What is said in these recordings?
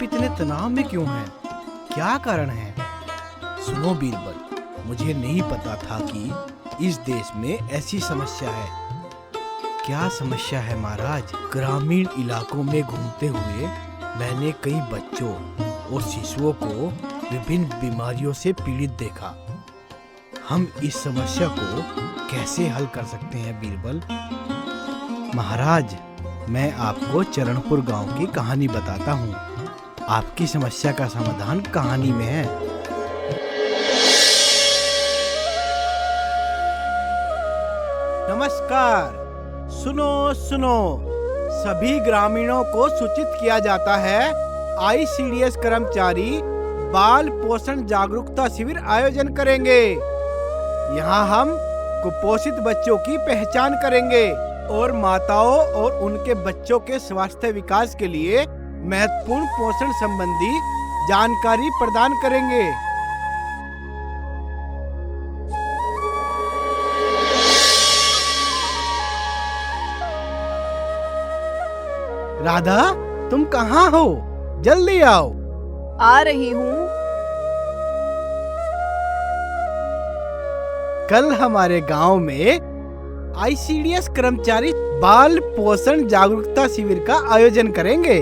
इतने तनाव में क्यों हैं? क्या कारण है? सुनो बीरबल, मुझे नहीं पता था कि इस देश में ऐसी समस्या है। क्या समस्या है महाराज? ग्रामीण इलाकों में घूमते हुए मैंने कई बच्चों और शिशुओं को विभिन्न बीमारियों से पीड़ित देखा। हम इस समस्या को कैसे हल कर सकते हैं बीरबल? महाराज, मैं आपको चरणपुर गांव की कहानी बताता हूँ। आपकी समस्या का समाधान कहानी में है। नमस्कार। सुनो सुनो, सभी ग्रामीणों को सूचित किया जाता है, ICDS कर्मचारी बाल पोषण जागरूकता शिविर आयोजन करेंगे। यहाँ हम कुपोषित बच्चों की पहचान करेंगे और माताओं और उनके बच्चों के स्वास्थ्य विकास के लिए महत्वपूर्ण पोषण संबंधी जानकारी प्रदान करेंगे। राधा, तुम कहाँ हो? जल्दी आओ। आ रही हूँ। कल हमारे गांव में ICDS कर्मचारी बाल पोषण जागरूकता शिविर का आयोजन करेंगे,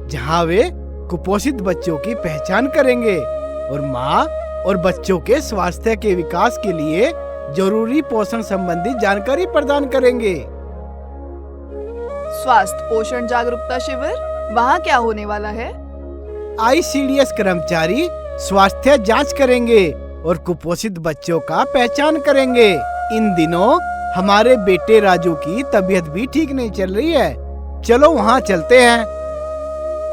जहां वे कुपोषित बच्चों की पहचान करेंगे और माँ और बच्चों के स्वास्थ्य के विकास के लिए जरूरी पोषण संबंधी जानकारी प्रदान करेंगे। स्वास्थ्य पोषण जागरूकता शिविर, वहाँ क्या होने वाला है? ICDS कर्मचारी स्वास्थ्य जांच करेंगे और कुपोषित बच्चों का पहचान करेंगे। इन दिनों हमारे बेटे राजू की तबीयत भी ठीक नहीं चल रही है। चलो वहाँ चलते हैं।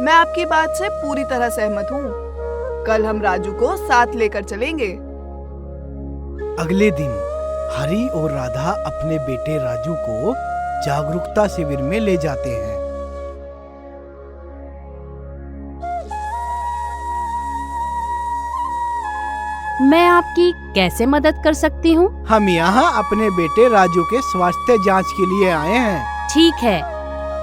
मैं आपकी बात से पूरी तरह सहमत हूँ। कल हम राजू को साथ लेकर चलेंगे। अगले दिन हरी और राधा अपने बेटे राजू को जागरूकता शिविर में ले जाते हैं। मैं आपकी कैसे मदद कर सकती हूँ? हम यहाँ अपने बेटे राजू के स्वास्थ्य जांच के लिए आए हैं। ठीक है,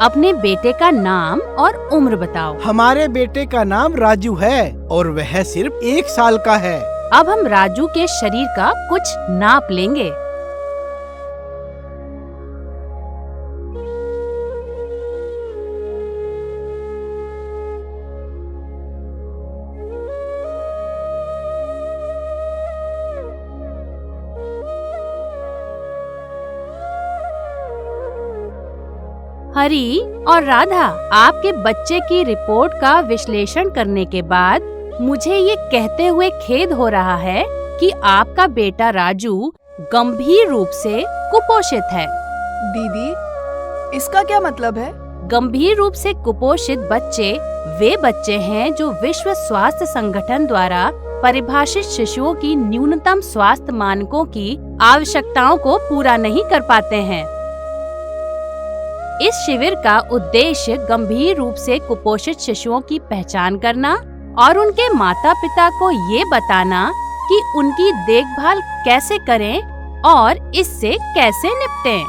अपने बेटे का नाम और उम्र बताओ। हमारे बेटे का नाम राजू है और वह सिर्फ 1 साल का है। अब हम राजू के शरीर का कुछ नाप लेंगे। हरी और राधा, आपके बच्चे की रिपोर्ट का विश्लेषण करने के बाद मुझे ये कहते हुए खेद हो रहा है कि आपका बेटा राजू गंभीर रूप से कुपोषित है। दीदी, इसका क्या मतलब है? गंभीर रूप से कुपोषित बच्चे वे बच्चे हैं जो विश्व स्वास्थ्य संगठन द्वारा परिभाषित शिशुओं की न्यूनतम स्वास्थ्य मानकों की आवश्यकताओं को पूरा नहीं कर पाते हैं। इस शिविर का उद्देश्य गंभीर रूप से कुपोषित शिशुओं की पहचान करना और उनके माता पिता को ये बताना कि उनकी देखभाल कैसे करें और इससे कैसे निपटें।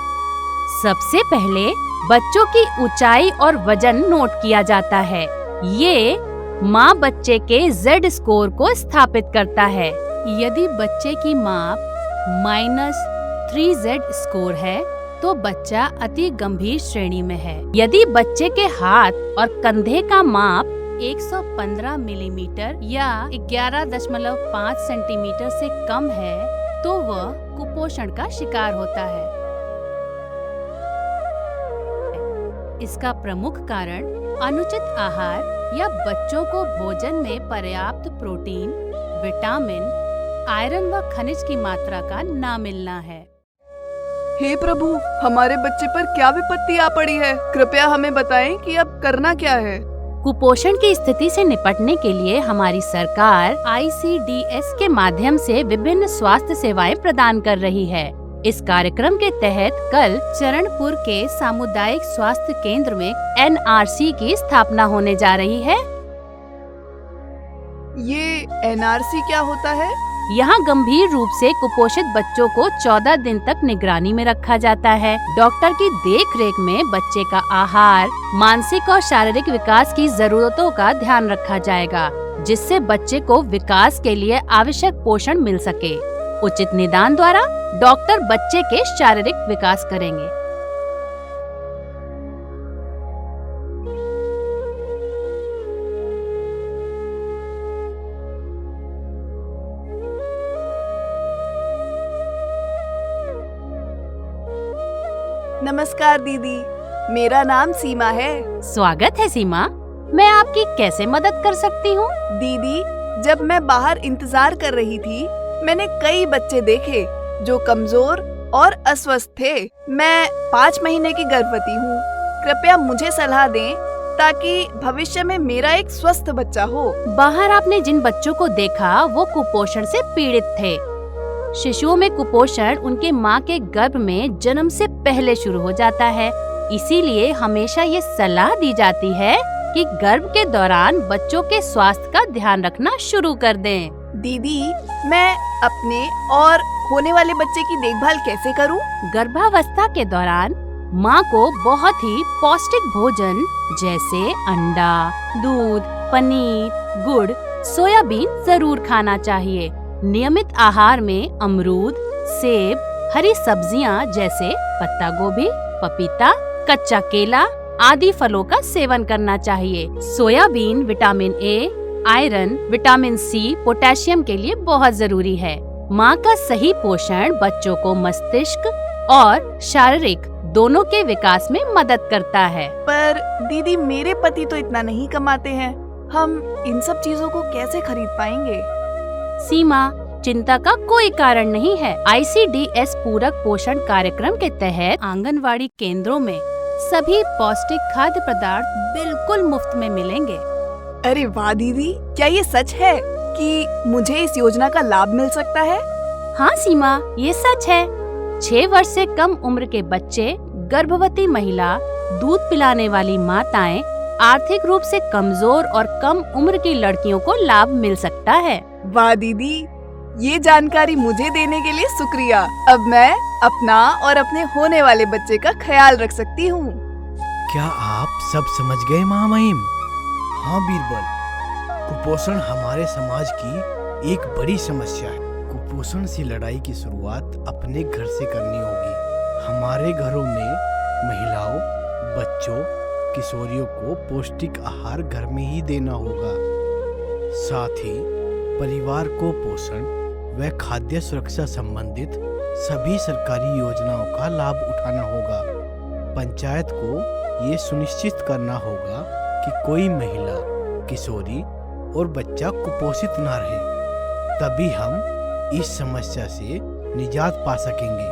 सबसे पहले बच्चों की ऊंचाई और वजन नोट किया जाता है। ये माँ बच्चे के Z स्कोर को स्थापित करता है। यदि बच्चे की माप -3Z स्कोर है तो बच्चा अति गंभीर श्रेणी में है। यदि बच्चे के हाथ और कंधे का माप 115 मिलीमीटर या 11.5 सेंटीमीटर से कम है तो वह कुपोषण का शिकार होता है। इसका प्रमुख कारण अनुचित आहार या बच्चों को भोजन में पर्याप्त प्रोटीन, विटामिन, आयरन व खनिज की मात्रा का न मिलना है। हे प्रभु, हमारे बच्चे पर क्या विपत्ति आ पड़ी है? कृपया हमें बताएं कि अब करना क्या है। कुपोषण की स्थिति से निपटने के लिए हमारी सरकार ICDS के माध्यम से विभिन्न स्वास्थ्य सेवाएं प्रदान कर रही है। इस कार्यक्रम के तहत कल चरणपुर के सामुदायिक स्वास्थ्य केंद्र में NRC की स्थापना होने जा रही है। ये NRC क्या होता है? यहाँ गंभीर रूप से कुपोषित बच्चों को 14 दिन तक निगरानी में रखा जाता है। डॉक्टर की देखरेख में बच्चे का आहार, मानसिक और शारीरिक विकास की जरूरतों का ध्यान रखा जाएगा, जिससे बच्चे को विकास के लिए आवश्यक पोषण मिल सके। उचित निदान द्वारा डॉक्टर बच्चे के शारीरिक विकास करेंगे। नमस्कार दीदी, मेरा नाम सीमा है। स्वागत है सीमा, मैं आपकी कैसे मदद कर सकती हूँ? दीदी, जब मैं बाहर इंतजार कर रही थी, मैंने कई बच्चे देखे जो कमजोर और अस्वस्थ थे। मैं 5 महीने की गर्भवती हूँ। कृपया मुझे सलाह दें ताकि भविष्य में मेरा एक स्वस्थ बच्चा हो। बाहर आपने जिन बच्चों को देखा वो कुपोषण से पीड़ित थे। शिशुओं में कुपोषण उनके माँ के गर्भ में जन्म से पहले शुरू हो जाता है। इसीलिए हमेशा ये सलाह दी जाती है कि गर्भ के दौरान बच्चों के स्वास्थ्य का ध्यान रखना शुरू कर दें। दीदी, मैं अपने और होने वाले बच्चे की देखभाल कैसे करूं? गर्भावस्था के दौरान माँ को बहुत ही पौष्टिक भोजन जैसे अंडा, दूध, पनीर, गुड़, सोयाबीन जरूर खाना चाहिए। नियमित आहार में अमरूद, सेब, हरी सब्जियां जैसे पत्ता गोभी, पपीता, कच्चा केला आदि फलों का सेवन करना चाहिए। Soybean vitamin A, iron, vitamin C, potassium के लिए बहुत जरूरी है। माँ का सही पोषण बच्चों को मस्तिष्क और शारीरिक दोनों के विकास में मदद करता है। पर दीदी, मेरे पति तो इतना नहीं कमाते हैं। हम इन सब चीजों को कैसे खरीद पाएंगे? सीमा, चिंता का कोई कारण नहीं है। ICDS पूरक पोषण कार्यक्रम के तहत आंगनवाड़ी केंद्रों में सभी पौष्टिक खाद्य पदार्थ बिल्कुल मुफ्त में मिलेंगे। अरे वाह दीदी, क्या ये सच है कि मुझे इस योजना का लाभ मिल सकता है? हाँ सीमा, ये सच है। 6 वर्ष से कम उम्र के बच्चे, गर्भवती महिला, दूध पिलाने वाली माताएं, आर्थिक रूप से कमजोर और कम उम्र की लड़कियों को लाभ मिल सकता है। वाह दीदी, ये जानकारी मुझे देने के लिए शुक्रिया। अब मैं अपना और अपने होने वाले बच्चे का ख्याल रख सकती हूँ। क्या आप सब समझ गए महामहिम? हाँ बीरबल, कुपोषण हमारे समाज की एक बड़ी समस्या है। कुपोषण से लड़ाई की शुरुआत अपने घर से करनी होगी। हमारे घरों में महिलाओं, बच्चों, किशोरियों को पौष्टिक आहार घर में ही देना होगा। साथ ही परिवार को पोषण व खाद्य सुरक्षा संबंधित सभी सरकारी योजनाओं का लाभ उठाना होगा। पंचायत को ये सुनिश्चित करना होगा कि कोई महिला, किशोरी और बच्चा कुपोषित ना रहे। तभी हम इस समस्या से निजात पा सकेंगे।